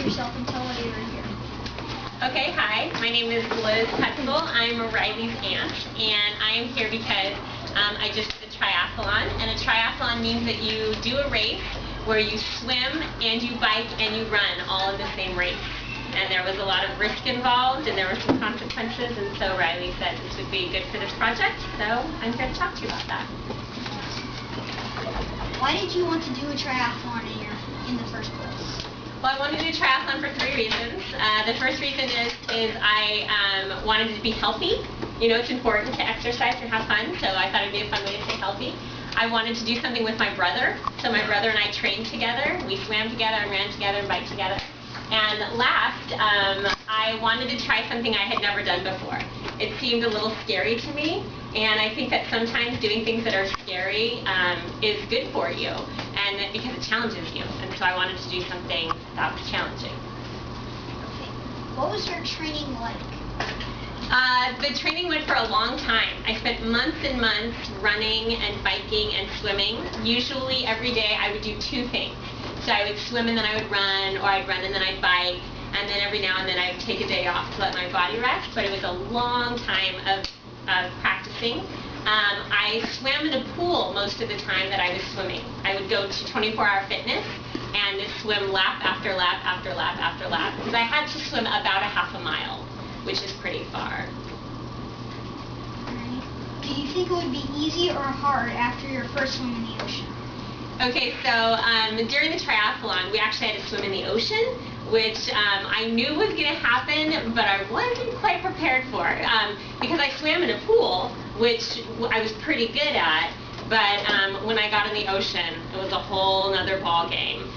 yourself and tell why you're here. Okay, hi. My name is Liz Hutzel. I'm Riley's aunt, and I am here because I just did a triathlon, and a triathlon means that you do a race where you swim and you bike and you run all in the same race. And there was a lot of risk involved, and there were some consequences, and so Riley said this would be good for this project, so I'm here to talk to you about that. Why did you want to do a triathlon in the first place? Well, I wanted to do a triathlon for 3 reasons. The first reason is I wanted to be healthy. You know, it's important to exercise and have fun, so I thought it would be a fun way to stay healthy. I wanted to do something with my brother, so my brother and I trained together. We swam together and ran together and biked together. And last, I wanted to try something I had never done before. It seemed a little scary to me, and I think that sometimes doing things that are scary is good for you, and because it challenges you. And so I wanted to do something that was challenging. Okay. What was your training like? The training went for a long time. I spent months and months running and biking and swimming. Usually every day I would do 2 things. So I would swim and then I would run, or I'd run and then I'd bike, and then every now and then I would take a day off to let my body rest, but it was a long time of practicing. I swam in a pool most of the time that I was swimming. I would go to 24-hour fitness and swim lap after lap after lap after lap, because I had to swim about a half a mile, which is pretty far. Alright. Do you think it would be easy or hard after your first swim in the ocean? Okay, so during the triathlon, we actually had to swim in the ocean, which I knew was going to happen, but I wasn't quite prepared for, because I swam in a pool, which I was pretty good at, but when I got in the ocean, it was a whole other ball game.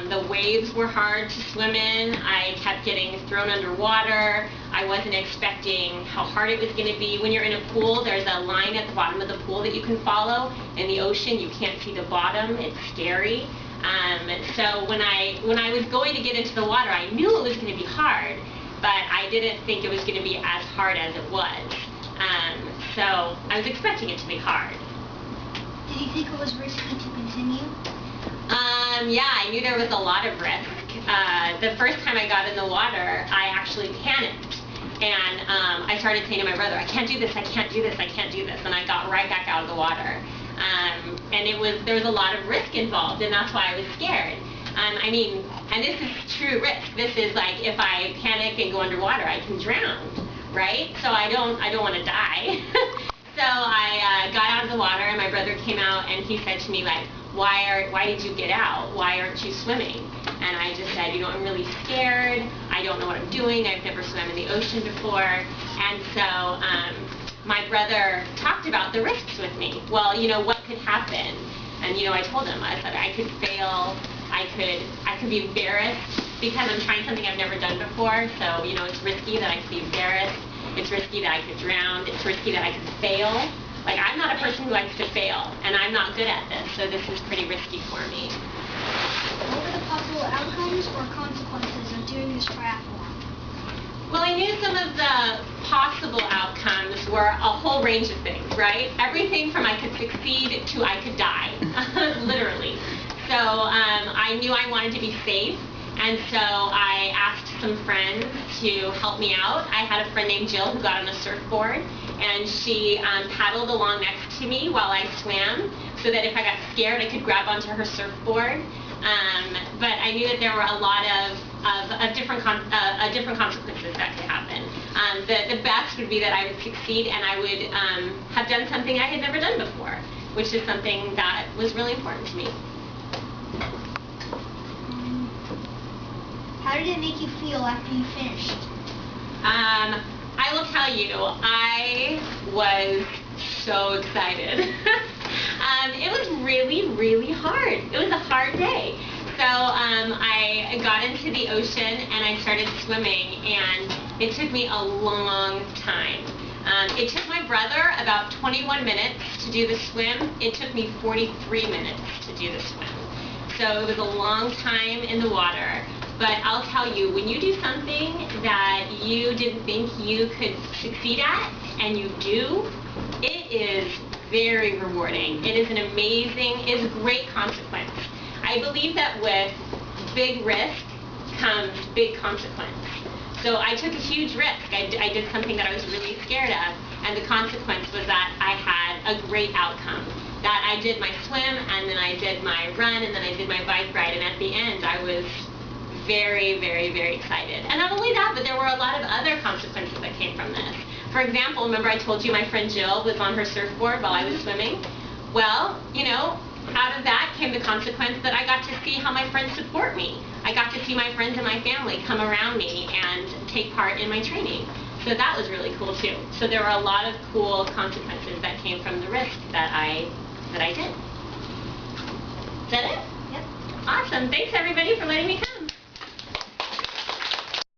The waves were hard to swim in. I kept getting thrown underwater. I wasn't expecting how hard it was going to be. When you're in a pool, there's a line at the bottom of the pool that you can follow. In the ocean, you can't see the bottom. It's scary. So when I was going to get into the water, I knew it was going to be hard, but I didn't think it was going to be as hard as it was. So I was expecting it to be hard. Did you think it was risky to continue? Yeah, I knew there was a lot of risk. The first time I got in the water, I actually panicked. And I started saying to my brother, I can't do this, I can't do this, I can't do this. And I got right back out of the water. And there was a lot of risk involved, and that's why I was scared. I mean, and this is true risk. This is like, if I panic and go underwater, I can drown, right? So I don't want to die. So I got out of the water, and my brother came out, and he said to me, like, why did you get out? Why aren't you swimming? And I just said, you know, I'm really scared. I don't know what I'm doing. I've never swum in the ocean before. And so my brother talked about the risks with me. Well, you know, what could happen? And, you know, I told him, I said, I could fail. I could be embarrassed because I'm trying something I've never done before. So, you know, it's risky that I could be embarrassed. It's risky that I could drown. It's risky that I could fail. Like, I'm not a person who likes to fail, and I'm not good at this, so this is pretty risky for me. What were the possible outcomes or consequences of doing this triathlon? Well, I knew some of the possible outcomes were a whole range of things, right? Everything from I could succeed to I could die, literally. So I knew I wanted to be safe, and so I asked some friends to help me out. I had a friend named Jill who got on a surfboard, and she paddled along next to me while I swam, so that if I got scared, I could grab onto her surfboard. But I knew that there were a lot of different consequences that could happen. The best would be that I would succeed, and I would have done something I had never done before, which is something that was really important to me. How did it make you feel after you finished? I will tell you, I was so excited. It was really, really hard. It was a hard day. So I got into the ocean and I started swimming, and it took me a long time. It took my brother about 21 minutes to do the swim. It took me 43 minutes to do the swim. So it was a long time in the water. But I'll tell you, when you do something that you didn't think you could succeed at, and you do, it is very rewarding. It is an amazing, it is a great consequence. I believe that with big risk comes big consequence. So I took a huge risk. I did something that I was really scared of, and the consequence was that I had a great outcome. That I did my swim, and then I did my run, and then I did my bike ride, and at the end I was very, very, very excited. And not only that, but there were a lot of other consequences that came from this. For example, remember I told you my friend Jill was on her surfboard while I was swimming? Well, you know, out of that came the consequence that I got to see how my friends support me. I got to see my friends and my family come around me and take part in my training. So that was really cool too. So there were a lot of cool consequences that came from the risk that I did. Is that it? Yep. Awesome. Thanks everybody for letting me come.